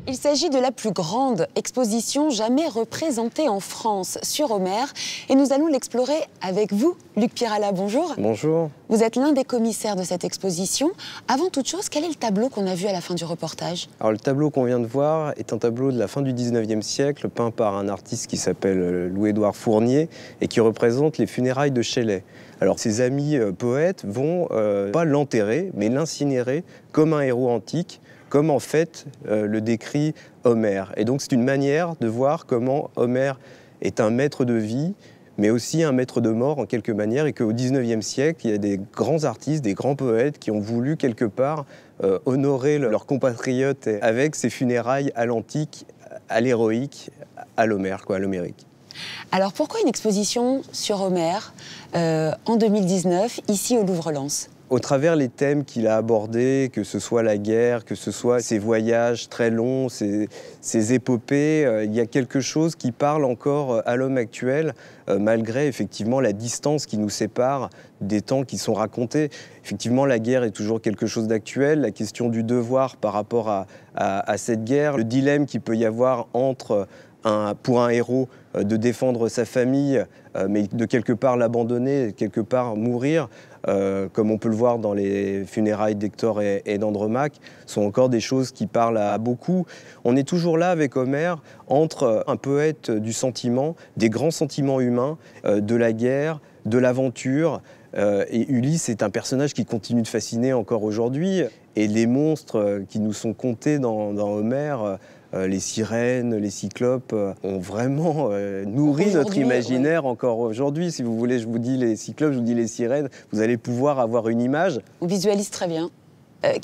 Il s'agit de la plus grande exposition jamais représentée en France sur Homère et nous allons l'explorer avec vous. Luc Pirala, bonjour. Bonjour. Vous êtes l'un des commissaires de cette exposition. Avant toute chose, quel est le tableau qu'on a vu à la fin du reportage? Alors le tableau qu'on vient de voir est un tableau de la fin du 19e siècle, peint par un artiste qui s'appelle Louis-Édouard Fournier et qui représente les funérailles de Shelley. Alors ses amis poètes vont pas l'enterrer, mais l'incinérer comme un héros antique, comme en fait le décrit Homère. Et donc c'est une manière de voir comment Homère est un maître de vie, mais aussi un maître de mort en quelque manière, et qu'au XIXe siècle, il y a des grands artistes, des grands poètes qui ont voulu quelque part honorer leurs compatriotes avec ces funérailles à l'antique, à l'héroïque, à l'Homère, à l'homérique. Alors pourquoi une exposition sur Homère en 2019, ici au Louvre-Lens ? Au travers les thèmes qu'il a abordés, que ce soit la guerre, que ce soit ses voyages très longs, ses épopées, il y a quelque chose qui parle encore à l'homme actuel, malgré effectivement la distance qui nous sépare des temps qui sont racontés. Effectivement, la guerre est toujours quelque chose d'actuel, la question du devoir par rapport à cette guerre, le dilemme qu'il peut y avoir entre pour un héros de défendre sa famille, mais de quelque part l'abandonner, quelque part mourir, comme on peut le voir dans les funérailles d'Hector et d'Andromaque, sont encore des choses qui parlent à beaucoup. On est toujours là avec Homère, entre un poète du sentiment, des grands sentiments humains, de la guerre, de l'aventure. Et Ulysse est un personnage qui continue de fasciner encore aujourd'hui. Et les monstres qui nous sont contés dans Homère, les sirènes, les cyclopes, ont vraiment nourri notre imaginaire encore aujourd'hui. Si vous voulez, je vous dis les cyclopes, je vous dis les sirènes, vous allez pouvoir avoir une image. On visualise très bien.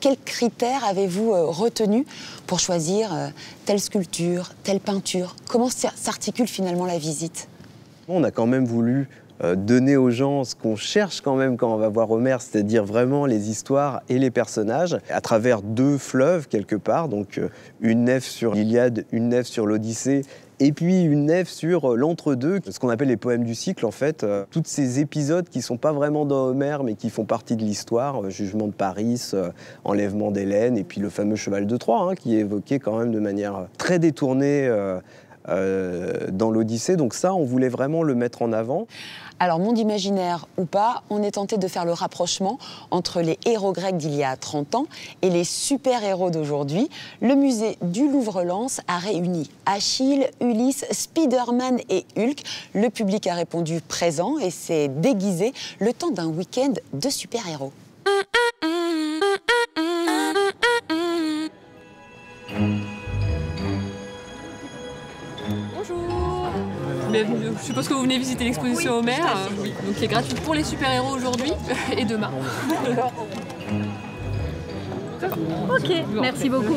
Quels critères avez-vous retenu pour choisir telle sculpture, telle peinture? Comment s'articule finalement la visite? On a quand même voulu donner aux gens ce qu'on cherche quand même quand on va voir Homère, c'est-à-dire vraiment les histoires et les personnages, à travers deux fleuves quelque part, donc une nef sur l'Iliade, une nef sur l'Odyssée, et puis une nef sur l'entre-deux, ce qu'on appelle les poèmes du cycle en fait. Tous ces épisodes qui ne sont pas vraiment dans Homère, mais qui font partie de l'histoire, Jugement de Paris, Enlèvement d'Hélène, et puis le fameux Cheval de Troie, hein, qui est évoqué quand même de manière très détournée dans l'Odyssée. Donc ça, on voulait vraiment le mettre en avant. Alors, monde imaginaire ou pas, on est tenté de faire le rapprochement entre les héros grecs d'il y a 30 ans et les super-héros d'aujourd'hui. Le musée du Louvre-Lens a réuni Achille, Ulysse, Spider-Man et Hulk. Le public a répondu présent et s'est déguisé le temps d'un week-end de super-héros. Je suppose que vous venez visiter l'exposition Homère, donc qui est gratuite pour les super-héros aujourd'hui et demain. Ok, merci beaucoup.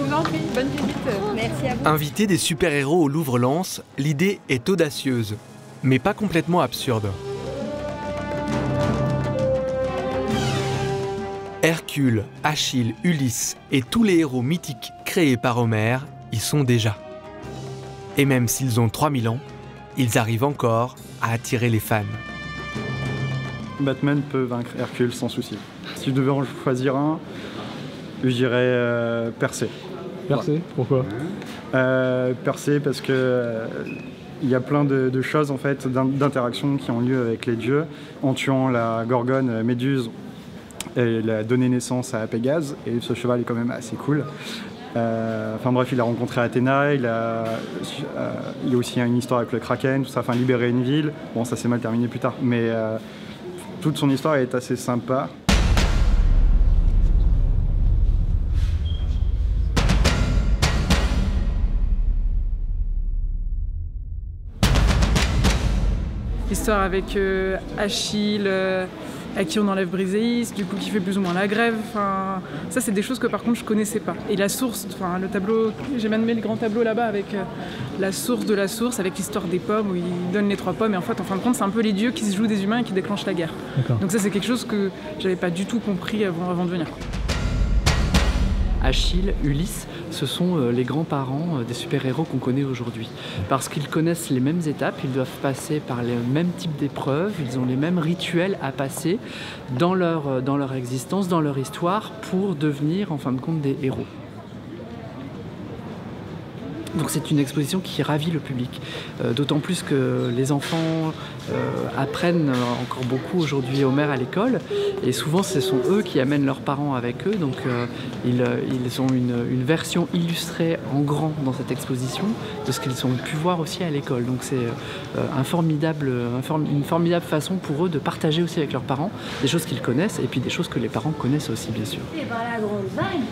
Bonne visite. Merci à vous. Inviter des super-héros au Louvre-Lens, l'idée est audacieuse, mais pas complètement absurde. Hercule, Achille, Ulysse et tous les héros mythiques créés par Homère y sont déjà. Et même s'ils ont 3000 ans, ils arrivent encore à attirer les fans. Batman peut vaincre Hercule sans souci. Si je devais en choisir un, je dirais Persée. Persée, pourquoi Persée parce que il y a plein de choses en fait, d'interactions qui ont lieu avec les dieux. En tuant la Gorgone Méduse, il a donné naissance à Pégase, et ce cheval est quand même assez cool. Enfin bref, il a rencontré Athéna, il y a aussi une histoire avec le Kraken, tout ça, enfin libérer une ville. Bon, ça s'est mal terminé plus tard, mais toute son histoire est assez sympa. L'histoire avec Achille, à qui on enlève Briséis, du coup qui fait plus ou moins la grève. Enfin, ça c'est des choses que par contre je connaissais pas. Et la source, enfin le tableau, j'ai même mis le grand tableau là-bas avec la source de la source, avec l'histoire des pommes où ils donnent les 3 pommes. Et en fait, en fin de compte, c'est un peu les dieux qui se jouent des humains et qui déclenchent la guerre. Donc ça c'est quelque chose que j'avais pas du tout compris avant de venir. Achille, Ulysse, ce sont les grands-parents des super-héros qu'on connaît aujourd'hui. Parce qu'ils connaissent les mêmes étapes, ils doivent passer par les mêmes types d'épreuves, ils ont les mêmes rituels à passer dans leur existence, dans leur histoire, pour devenir en fin de compte des héros. Donc c'est une exposition qui ravit le public, d'autant plus que les enfants apprennent encore beaucoup aujourd'hui Homère à l'école, et souvent ce sont eux qui amènent leurs parents avec eux, donc ils ont une version illustrée en grand dans cette exposition de ce qu'ils ont pu voir aussi à l'école. Donc c'est une formidable façon pour eux de partager aussi avec leurs parents des choses qu'ils connaissent, et puis des choses que les parents connaissent aussi, bien sûr. Et par la grande vague,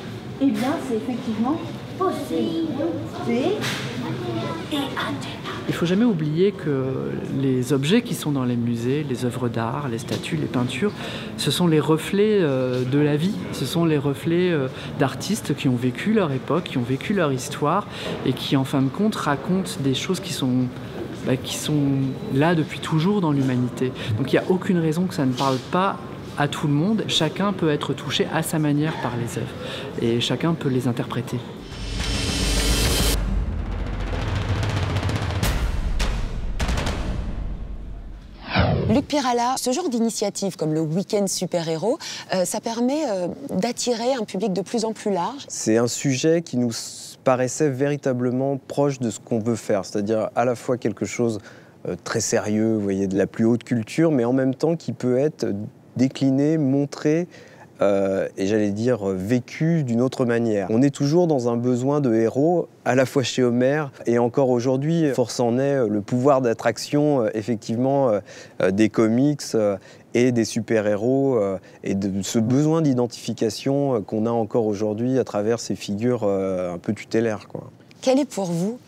eh bien c'est effectivement possible. Il ne faut jamais oublier que les objets qui sont dans les musées, les œuvres d'art, les statues, les peintures, ce sont les reflets de la vie, ce sont les reflets d'artistes qui ont vécu leur époque, qui ont vécu leur histoire et qui en fin de compte racontent des choses qui sont là depuis toujours dans l'humanité. Donc il n'y a aucune raison que ça ne parle pas à tout le monde. Chacun peut être touché à sa manière par les œuvres et chacun peut les interpréter. Luc Pirala, ce genre d'initiative comme le week-end super-héros, ça permet d'attirer un public de plus en plus large. C'est un sujet qui nous paraissait véritablement proche de ce qu'on veut faire, c'est-à-dire à la fois quelque chose très sérieux, vous voyez, de la plus haute culture, mais en même temps qui peut être décliné, montré, et j'allais dire vécu d'une autre manière. On est toujours dans un besoin de héros, à la fois chez Homère, et encore aujourd'hui, force en est le pouvoir d'attraction, effectivement, des comics et des super-héros, et de ce besoin d'identification qu'on a encore aujourd'hui à travers ces figures un peu tutélaires, quoi. Quelle est pour vous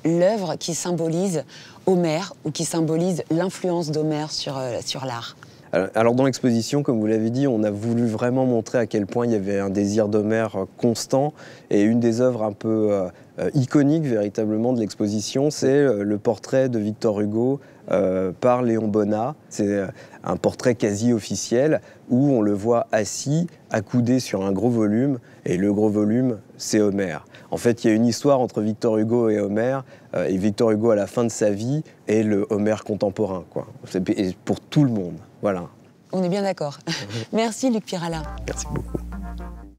l'œuvre qui symbolise Homère ou qui symbolise l'influence d'Homère sur l'art ? Alors dans l'exposition, comme vous l'avez dit, on a voulu vraiment montrer à quel point il y avait un désir d'Homère constant, et une des œuvres un peu iconiques véritablement de l'exposition, c'est le portrait de Victor Hugo par Léon Bonnat. C'est un portrait quasi officiel où on le voit assis, accoudé sur un gros volume, et le gros volume, c'est Homère. En fait, il y a une histoire entre Victor Hugo et Homère, et Victor Hugo à la fin de sa vie est le Homère contemporain, quoi. C'est pour tout le monde, voilà. On est bien d'accord. Merci Luc Pirala. Merci beaucoup.